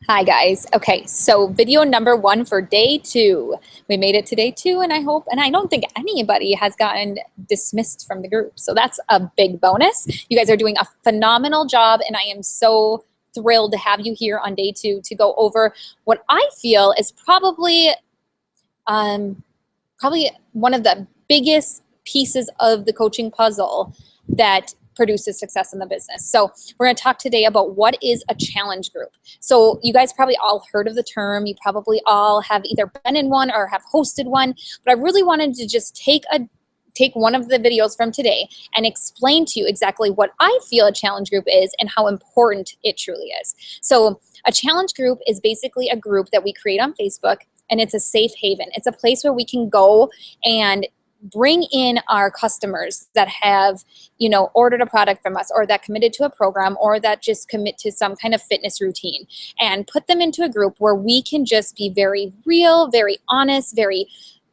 Hi guys. Okay, so video number 1 for day 2. We made it to day 2 and I don't think anybody has gotten dismissed from the group. So that's a big bonus. You guys are doing a phenomenal job and I am so thrilled to have you here on day 2 to go over what I feel is probably one of the biggest pieces of the coaching puzzle that produces success in the business. So we're going to talk today about what is a challenge group. So you guys probably all heard of the term. You probably all have either been in one or have hosted one, but I really wanted to just take one of the videos from today and explain to you exactly what I feel a challenge group is and how important it truly is. So a challenge group is basically a group that we create on Facebook, and it's a safe haven. It's a place where we can go and bring in our customers that have, ordered a product from us, or that committed to a program, or that just commit to some kind of fitness routine, and put them into a group where we can just be very real, very honest, very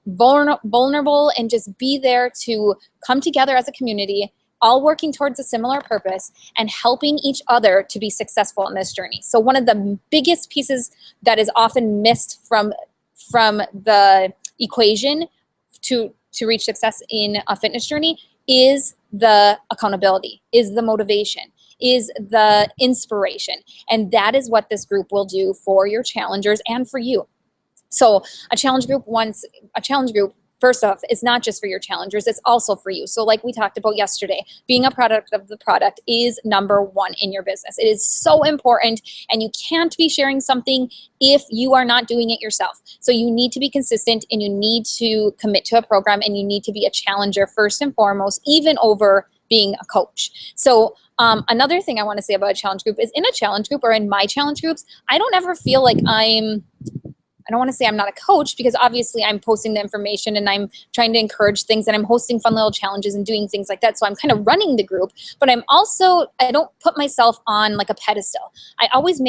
vulnerable, and just be there to come together as a community, all working towards a similar purpose and helping each other to be successful in this journey. So one of the biggest pieces that is often missed from the equation to reach success in a fitness journey is the accountability, is the motivation, is the inspiration. And that is what this group will do for your challengers and for you. So a challenge group, first off, is not just for your challengers, it's also for you. So like we talked about yesterday, being a product of the product is number 1 in your business. It is so important, and you can't be sharing something if you are not doing it yourself. So you need to be consistent, and you need to commit to a program, and you need to be a challenger first and foremost, even over being a coach. So another thing I want to say about a challenge group is, in a challenge group or in my challenge groups, I don't ever feel like I don't want to say I'm not a coach, because obviously I'm posting the information and I'm trying to encourage things, and I'm hosting fun little challenges and doing things like that. So I'm kind of running the group, but I don't put myself on like a pedestal. I always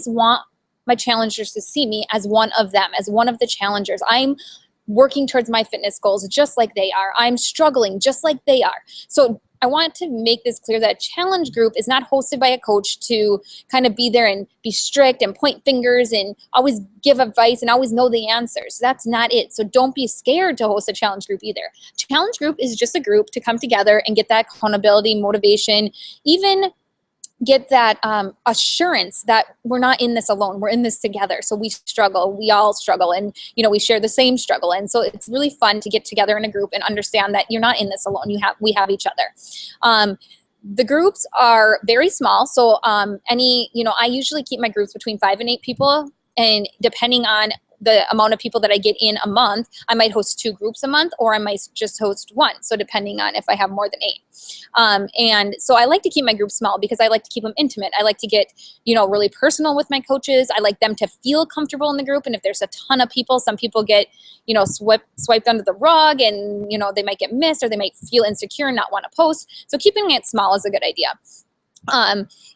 want my challengers to see me as one of them, as one of the challengers. I'm working towards my fitness goals just like they are. I'm struggling just like they are. So I want to make this clear that a challenge group is not hosted by a coach to kind of be there and be strict and point fingers and always give advice and always know the answers. That's not it. So don't be scared to host a challenge group either. Challenge group is just a group to come together and get that accountability, motivation, even get that assurance that we're not in this alone. We're in this together. So we all struggle, and we share the same struggle. And so it's really fun to get together in a group and understand that you're not in this alone. We have each other. The groups are very small. So I usually keep my groups between 5 and 8 people, and depending on the amount of people that I get in a month, I might host 2 groups a month, or I might just host 1. So depending on if I have more than 8. And so I like to keep my groups small because I like to keep them intimate. I like to get, really personal with my coaches. I like them to feel comfortable in the group. And if there's a ton of people, some people get, swiped under the rug, and, they might get missed, or they might feel insecure and not want to post. So keeping it small is a good idea.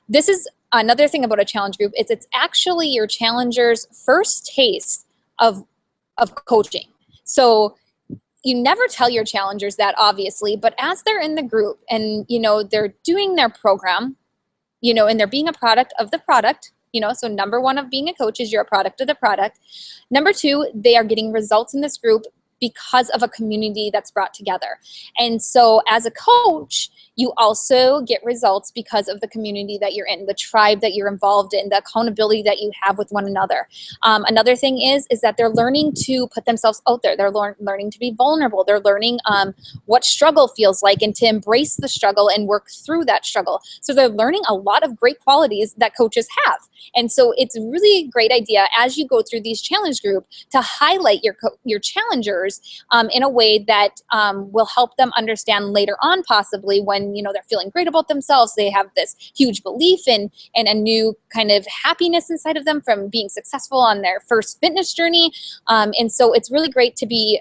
This is another thing about a challenge group. It's actually your challenger's first taste of coaching. So you never tell your challengers that, obviously, but as they're in the group and, they're doing their program, and they're being a product of the product, so number 1 of being a coach is you're a product of the product. Number 2, they are getting results in this group because of a community that's brought together. And so as a coach, you also get results because of the community that you're in, the tribe that you're involved in, the accountability that you have with one another. Another thing is that they're learning to put themselves out there. They're learning to be vulnerable. They're learning what struggle feels like, and to embrace the struggle and work through that struggle. So they're learning a lot of great qualities that coaches have. And so it's really a great idea as you go through these challenge group to highlight your challengers in a way that will help them understand later on, possibly when they're feeling great about themselves, they have this huge belief and a new kind of happiness inside of them from being successful on their first fitness journey. And so it's really great to be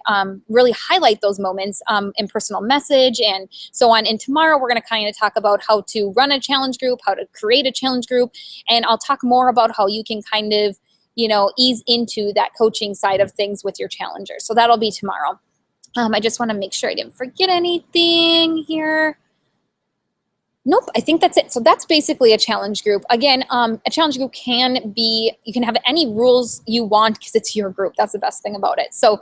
really highlight those moments in personal message and so on. And tomorrow we're going to kind of talk about how to run a challenge group, how to create a challenge group, and I'll talk more about how you can kind of ease into that coaching side of things with your challengers. So that'll be tomorrow. I just want to make sure I didn't forget anything here. Nope, I think that's it. So that's basically a challenge group. Again, a challenge group can be, you can have any rules you want because it's your group. That's the best thing about it. So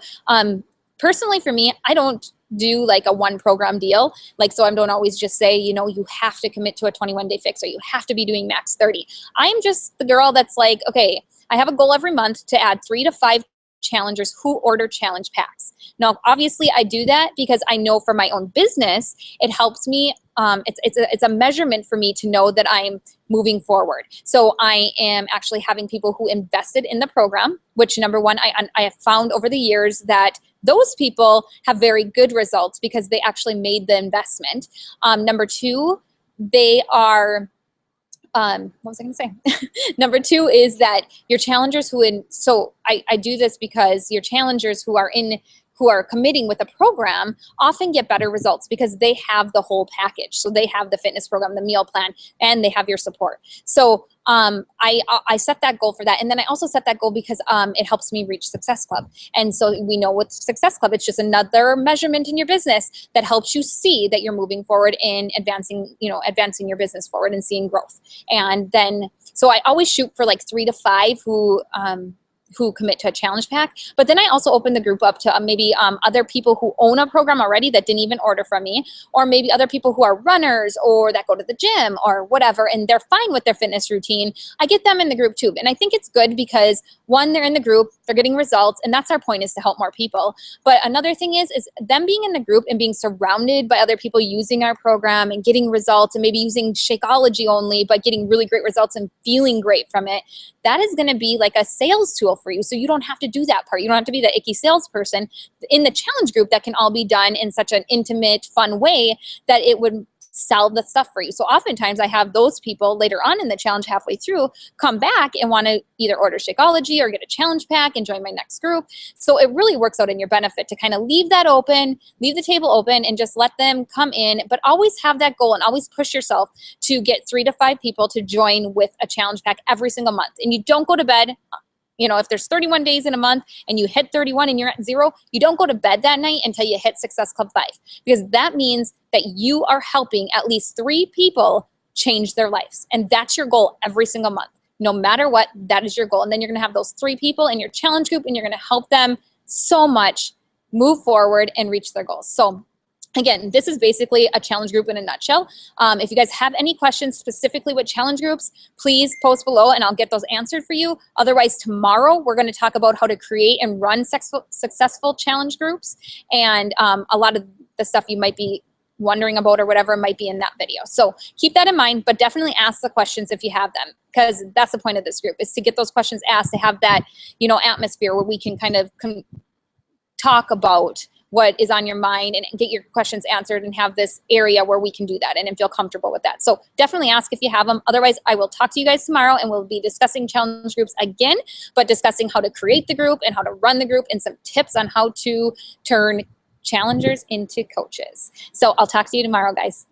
personally for me, I don't do like a one program deal. Like, so I don't always just say, you know, you have to commit to a 21-day fix or you have to be doing max 30. I am just the girl that's like, okay, I have a goal every month to add 3 to 5 challengers who order challenge packs. Now, obviously I do that because I know for my own business, it helps me. It's a measurement for me to know that I'm moving forward. So I am actually having people who invested in the program, which number one, I have found over the years that those people have very good results because they actually made the investment. Number two, they are, what was I going to say? Number two is that your challengers so I do this because your challengers who are committing with a program often get better results because they have the whole package. So they have the fitness program, the meal plan, and they have your support. So I set that goal for that. And then I also set that goal because it helps me reach Success Club. And so we know with Success Club, it's just another measurement in your business that helps you see that you're moving forward in advancing your business forward and seeing growth. And then, so I always shoot for like 3 to 5 who commit to a challenge pack. But then I also open the group up to maybe other people who own a program already that didn't even order from me, or maybe other people who are runners or that go to the gym or whatever, and they're fine with their fitness routine. I get them in the group too. And I think it's good because one, they're in the group, they're getting results, and that's our point, is to help more people. But another thing is them being in the group and being surrounded by other people using our program and getting results, and maybe using Shakeology only, but getting really great results and feeling great from it. That is going to be like a sales tool for you. So you don't have to do that part. You don't have to be the icky salesperson. In the challenge group, that can all be done in such an intimate, fun way that it would sell the stuff for you. So oftentimes I have those people later on in the challenge halfway through come back and want to either order Shakeology or get a challenge pack and join my next group. So it really works out in your benefit to kind of leave that open, leave the table open, and just let them come in, but always have that goal and always push yourself to get 3 to 5 people to join with a challenge pack every single month. And you don't go to bed. You know, if there's 31 days in a month and you hit 31 and you're at 0, you don't go to bed that night until you hit Success Club 5, because that means that you are helping at least 3 people change their lives. And that's your goal every single month. No matter what, that is your goal. And then you're going to have those 3 people in your challenge group, and you're going to help them so much move forward and reach their goals. So again, this is basically a challenge group in a nutshell. If you guys have any questions specifically with challenge groups, please post below and I'll get those answered for you. Otherwise, tomorrow we're going to talk about how to create and run successful challenge groups. And a lot of the stuff you might be wondering about or whatever might be in that video. So keep that in mind, but definitely ask the questions if you have them, because that's the point of this group, is to get those questions asked, to have that, you know, atmosphere where we can kind of talk about what is on your mind and get your questions answered, and have this area where we can do that and feel comfortable with that. So definitely ask if you have them. Otherwise, I will talk to you guys tomorrow, and we'll be discussing challenge groups again, but discussing how to create the group and how to run the group and some tips on how to turn challengers into coaches. So I'll talk to you tomorrow, guys.